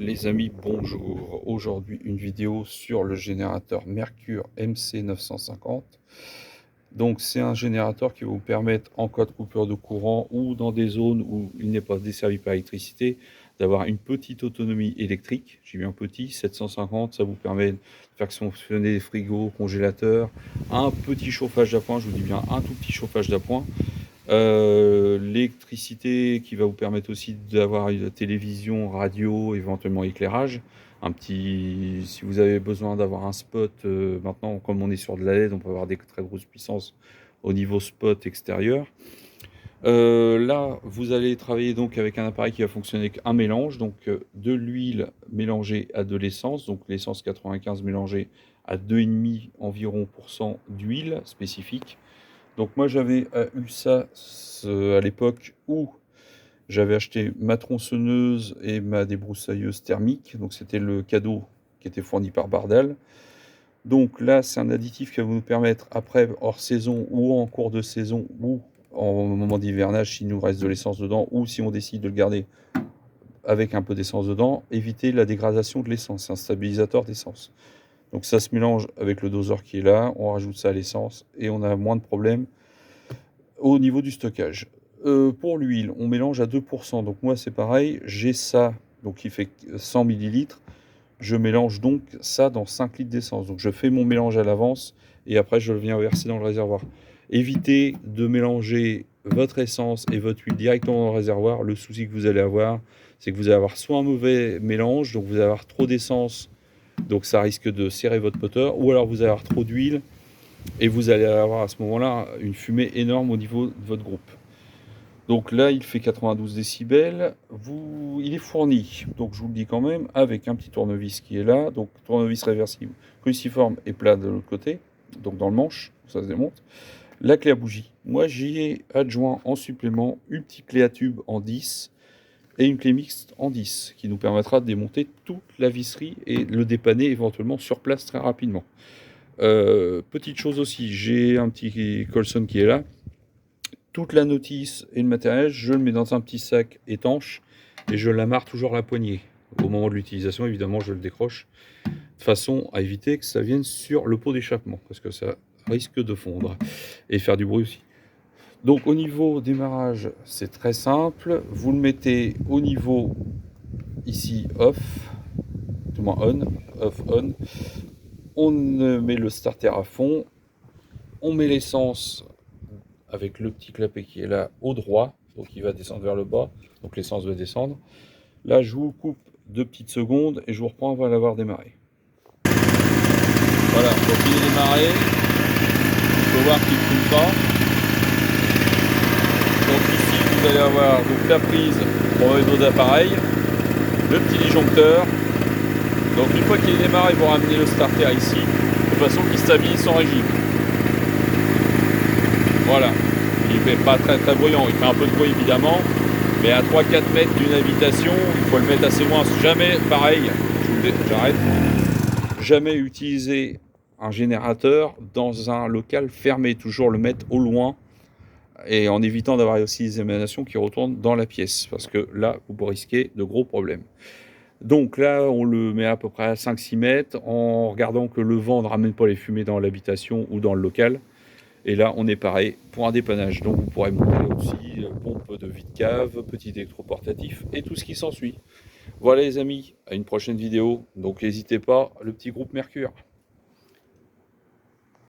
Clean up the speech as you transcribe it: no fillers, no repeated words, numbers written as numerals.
Les amis, bonjour. Aujourd'hui, une vidéo sur le générateur Mercure MC950. Donc, c'est un générateur qui va vous permettre, en cas de coupure de courant ou dans des zones où il n'est pas desservi par l'électricité, d'avoir une petite autonomie électrique. J'ai bien petit, 750, ça vous permet de faire fonctionner les frigos, congélateurs, un petit chauffage d'appoint, je vous dis bien un tout petit chauffage d'appoint. L'électricité qui va vous permettre aussi d'avoir une télévision, radio, éventuellement éclairage. Si vous avez besoin d'avoir un spot, maintenant comme on est sur de la LED, on peut avoir des très grosses puissances au niveau spot extérieur. Là, vous allez travailler donc avec un appareil qui va fonctionner avec un mélange, donc de l'huile mélangée à de l'essence, donc l'essence 95 mélangée à 2,5 environ % d'huile spécifique. Donc moi j'avais eu ça à l'époque où j'avais acheté ma tronçonneuse et ma débroussailleuse thermique, donc c'était le cadeau qui était fourni par Bardal. Donc là c'est un additif qui va nous permettre après hors saison ou en cours de saison ou en moment d'hivernage s'il nous reste de l'essence dedans ou si on décide de le garder avec un peu d'essence dedans, éviter la dégradation de l'essence, c'est un stabilisateur d'essence. Donc ça se mélange avec le doseur qui est là, on rajoute ça à l'essence et on a moins de problèmes au niveau du stockage. Pour l'huile, on mélange à 2 %. Donc moi c'est pareil, j'ai ça, donc il fait 100 millilitres. Je mélange donc ça dans 5 litres d'essence. Donc je fais mon mélange à l'avance et après je viens verser dans le réservoir. Évitez de mélanger votre essence et votre huile directement dans le réservoir. Le souci que vous allez avoir, c'est que vous allez avoir soit un mauvais mélange, donc vous allez avoir trop d'essence, donc ça risque de serrer votre moteur, ou alors vous allez avoir trop d'huile et vous allez avoir à ce moment-là une fumée énorme au niveau de votre groupe. Donc là, il fait 92 décibels. Il est fourni, donc je vous le dis quand même, avec un petit tournevis qui est là. Donc tournevis réversible, cruciforme et plat de l'autre côté, donc dans le manche, ça se démonte. La clé à bougie. Moi, j'y ai adjoint en supplément une petite clé à tube en 10 et une clé mixte en 10 qui nous permettra de démonter toute la visserie et le dépanner éventuellement sur place très rapidement. Petite chose aussi, j'ai un petit Colson qui est là. Toute la notice et le matériel, je le mets dans un petit sac étanche et je l'amarre toujours à la poignée. Au moment de l'utilisation, évidemment, je le décroche de façon à éviter que ça vienne sur le pot d'échappement parce que ça risque de fondre et faire du bruit aussi. Donc au niveau démarrage, c'est très simple. Vous le mettez au niveau ici off, tout moins on, off on. On met le starter à fond. On met l'essence avec le petit clapet qui est là au droit, donc il va descendre vers le bas, donc l'essence va descendre. Là, je vous coupe 2 petites secondes et je vous reprends avant l'avoir démarré. Voilà, donc il est démarré. Il faut voir qu'il ne fume pas. Donc ici, vous allez avoir donc la prise pour le dos d'appareil, le petit disjoncteur. Donc une fois qu'il est démarré, vous ramenez le starter ici, de façon qu'il stabilise son régime. Voilà, il ne fait pas très bruyant, il fait un peu de bruit évidemment, mais à 3-4 mètres d'une habitation, il faut le mettre assez loin. Jamais, pareil, j'arrête, jamais utiliser un générateur dans un local fermé, toujours le mettre au loin et en évitant d'avoir aussi des émanations qui retournent dans la pièce, parce que là, vous risquez de gros problèmes. Donc là, on le met à peu près à 5-6 mètres en regardant que le vent ne ramène pas les fumées dans l'habitation ou dans le local. Et là, on est pareil pour un dépannage. Donc, vous pourrez monter aussi pompe de vide cave, petit électroportatif et tout ce qui s'ensuit. Voilà les amis, à une prochaine vidéo. Donc, n'hésitez pas, le petit groupe Mercure.